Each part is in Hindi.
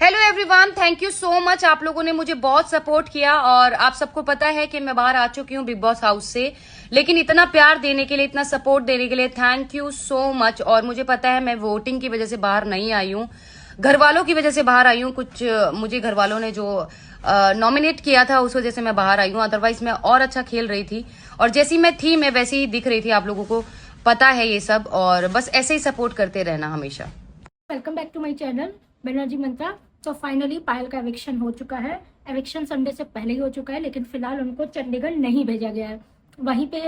Hello everyone, thank you so much. आप लोगों ने मुझे बहुत सपोर्ट किया और आप सबको पता है कि मैं बाहर आ चुकी हूँ बिग बॉस हाउस से, लेकिन इतना प्यार देने के लिए, इतना सपोर्ट देने के लिए थैंक यू सो मच। और मुझे पता है मैं वोटिंग की वजह से बाहर नहीं आई हूँ, घर वालों की वजह से बाहर आई हूँ। कुछ मुझे घर वालों ने जो नॉमिनेट किया था उस वजह से मैं बाहर आई हूँ, अदरवाइज मैं और अच्छा खेल रही थी। और जैसी मैं थी मैं वैसी ही दिख रही थी, आप लोगों को पता है ये सब। और बस ऐसे ही सपोर्ट करते रहना हमेशा। Welcome back to my channel Banerjee Mantra. तो फाइनली पायल का एविक्शन हो चुका है। एविक्शन संडे से पहले ही हो चुका है, लेकिन फिलहाल उनको चंडीगढ़ नहीं भेजा गया है। वहीं पे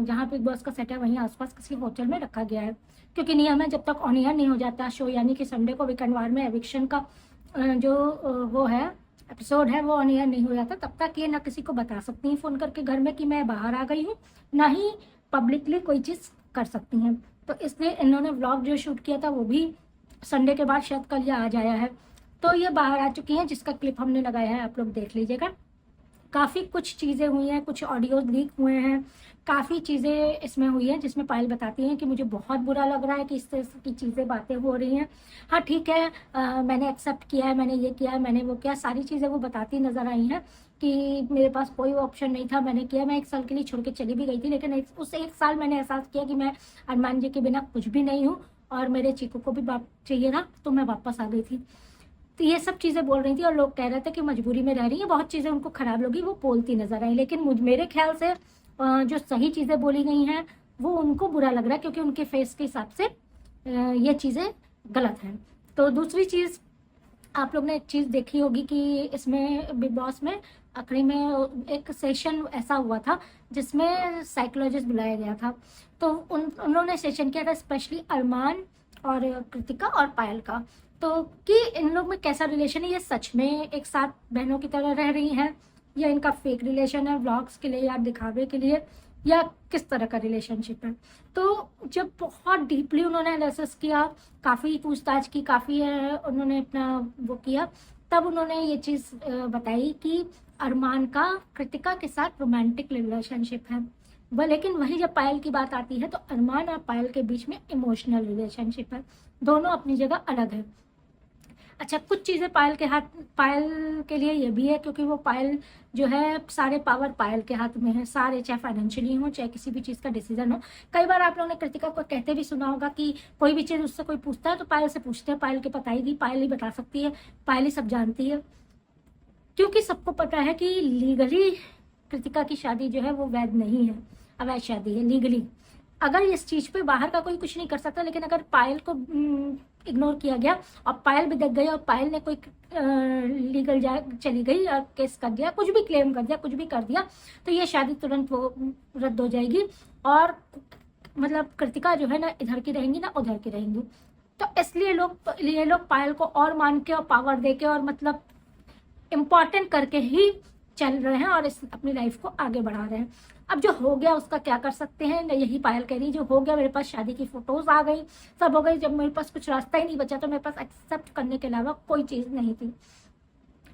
जहाँ बिग बॉस का सेट है वहीं आसपास किसी होटल में रखा गया है, क्योंकि नियम है जब तक ऑन एयर नहीं हो जाता शो, यानी कि संडे को वीकेंडवार में एविक्शन का जो वो है एपिसोड है वो ऑन एयर नहीं हो जाता, तब तक ये ना किसी को बता सकती हैं फ़ोन करके घर में कि मैं बाहर आ गई हूँ, ना ही पब्लिकली कोई चीज़ कर सकती हैं। तो इसलिए इन्होंने व्लॉग जो शूट किया था वो भी संडे के बाद शायद कल या आज आया है। तो ये बाहर आ चुकी हैं, जिसका क्लिप हमने लगाया है, आप लोग देख लीजिएगा। काफ़ी कुछ चीज़ें हुई हैं, कुछ ऑडियो लीक हुए हैं, काफ़ी चीज़ें इसमें हुई हैं जिसमें पायल बताती हैं कि मुझे बहुत बुरा लग रहा है कि इस तरह की चीज़ें बातें हो रही हैं। हाँ ठीक है, मैंने एक्सेप्ट किया है, मैंने ये किया है, मैंने वो किया, सारी चीज़ें वो बताती नज़र आई हैं कि मेरे पास कोई ऑप्शन नहीं था, मैंने किया। मैं 1 साल के लिए छोड़ के चली भी गई थी, लेकिन उस 1 साल मैंने एहसास किया कि मैं अरमान जी के बिना कुछ भी नहीं हूँ और मेरे चीकू को भी बाप चाहिए था, तो मैं वापस आ गई थी। तो ये सब चीज़ें बोल रही थी और लोग कह रहे थे कि मजबूरी में रह रही है, बहुत चीज़ें उनको खराब लगी, वो बोलती नजर आई। लेकिन मेरे ख्याल से जो सही चीज़ें बोली गई हैं वो उनको बुरा लग रहा है, क्योंकि उनके फेस के हिसाब से ये चीज़ें गलत हैं। तो दूसरी चीज़, आप लोग ने एक चीज़ देखी होगी कि इसमें बिग बॉस में आखिरी में एक सेशन ऐसा हुआ था जिसमें साइकोलॉजिस्ट बुलाया गया था। तो उन्होंने सेशन किया था स्पेशली अरमान और कृतिका और पायल का, तो कि इन लोग में कैसा रिलेशन है, ये सच में एक साथ बहनों की तरह रह रही हैं या इनका फेक रिलेशन है व्लॉग्स के लिए या दिखावे के लिए, या किस तरह का रिलेशनशिप है। तो जब बहुत डीपली उन्होंने एनालिसिस किया, काफ़ी पूछताछ की, काफ़ी उन्होंने अपना वो किया, तब उन्होंने ये चीज़ बताई कि अरमान का कृतिका के साथ रोमांटिक रिलेशनशिप है वह। लेकिन वही जब पायल की बात आती है तो अरमान और पायल के बीच में इमोशनल रिलेशनशिप है, दोनों अपनी जगह अलग है। अच्छा, कुछ चीज़ें पायल के लिए ये भी है, क्योंकि वो पायल जो है सारे पावर पायल के हाथ में है, सारे, चाहे फाइनेंशियली हो चाहे किसी भी चीज़ का डिसीजन हो। कई बार आप लोगों ने कृतिका को कहते भी सुना होगा कि कोई भी चीज़ उससे कोई पूछता है तो पायल से पूछते हैं, पायल के बताएगी, पायल ही बता सकती है, पायल ही सब जानती है। क्योंकि सबको पता है कि लीगली कृतिका की शादी जो है वो वैध नहीं है, अवैध शादी है लीगली। अगर इस चीज़ पे बाहर का कोई कुछ नहीं कर सकता, लेकिन अगर पायल को इग्नोर किया गया और पायल भी दग गई और पायल ने कोई लीगल जा चली गई और केस कर दिया, कुछ भी क्लेम कर दिया, कुछ भी कर दिया, तो ये शादी तुरंत वो रद्द हो जाएगी और मतलब कृतिका जो है ना इधर की रहेंगी ना उधर की रहेंगी। तो इसलिए ये लोग पायल को और मान के और पावर दे के और मतलब इम्पॉर्टेंट करके ही चल रहे हैं और अपनी लाइफ को आगे बढ़ा रहे हैं। अब जो हो गया उसका क्या कर सकते हैं, यही पायल कह रही, जो हो गया, मेरे पास शादी की फोटोज आ गई, सब हो गई, जब मेरे पास कुछ रास्ता ही नहीं बचा तो मेरे पास एक्सेप्ट करने के अलावा कोई चीज़ नहीं थी।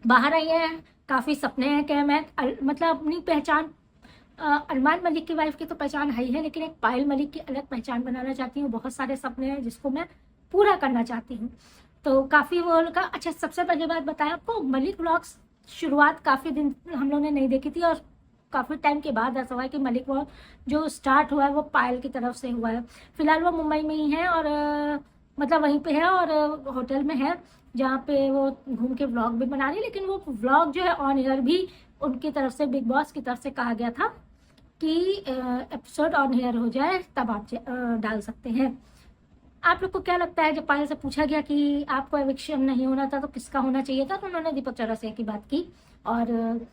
बाहर आई है, काफ़ी सपने हैं कि मैं मतलब अपनी पहचान, अरमान मलिक की वाइफ की तो पहचान है ही है, लेकिन एक पायल मलिक की अलग पहचान बनाना चाहती हूँ। बहुत सारे सपने हैं जिसको मैं पूरा करना चाहती हूँ। तो काफ़ी वो का। अच्छा, सबसे पहली बात बताया आपको, मलिक व्लॉग्स शुरुआत काफ़ी दिन हम लोगों ने नहीं देखी थी और काफ़ी टाइम के बाद ऐसा हुआ है कि मलिक व्लॉग जो स्टार्ट हुआ है वो पायल की तरफ से हुआ है। फिलहाल वो मुंबई में ही है और मतलब वहीं पे है और होटल में है जहाँ पे वो घूम के व्लॉग भी बना रही है। लेकिन वो व्लॉग जो है ऑन एयर भी उनकी तरफ से, बिग बॉस की तरफ से कहा गया था कि एपिसोड ऑन एयर हो जाए तब आप डाल सकते हैं। आप लोग को क्या लगता है, जब पायल से पूछा गया कि आपको एविक्शन नहीं होना था तो किसका होना चाहिए था, तो उन्होंने दीपक चौरसिया की बात की और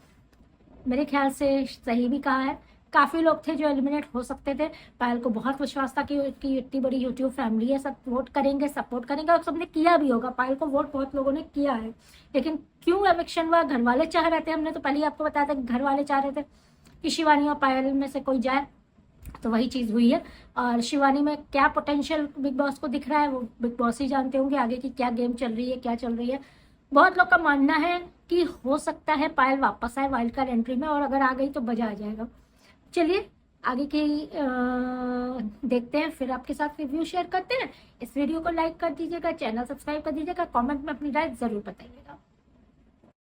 मेरे ख्याल से सही भी कहा है। काफ़ी लोग थे जो एलिमिनेट हो सकते थे, पायल को बहुत विश्वास था कि इतनी बड़ी यूट्यूब फैमिली है, सब वोट करेंगे, सपोर्ट करेंगे और सबने किया भी होगा, पायल को वोट बहुत लोगों ने किया है। लेकिन क्यों एविक्शन हुआ, घर वाले चाह रहे थे, हमने तो पहले ही आपको बताया था कि घर वाले चाह रहे थे कि शिवानी और पायल में से कोई जाए, तो वही चीज़ हुई है। और शिवानी में क्या पोटेंशियल बिग बॉस को दिख रहा है वो बिग बॉस ही जानते होंगे, आगे की क्या गेम चल रही है, क्या चल रही है। बहुत लोग का मानना है कि हो सकता है पायल वापस आए वाइल्ड कार्ड एंट्री में, और अगर आ गई तो मजा आ जाएगा। चलिए, आगे की देखते हैं, फिर आपके साथ रिव्यू शेयर करते हैं। इस वीडियो को लाइक कर दीजिएगा, चैनल सब्सक्राइब कर दीजिएगा, कमेंट में अपनी राय जरूर बताइए।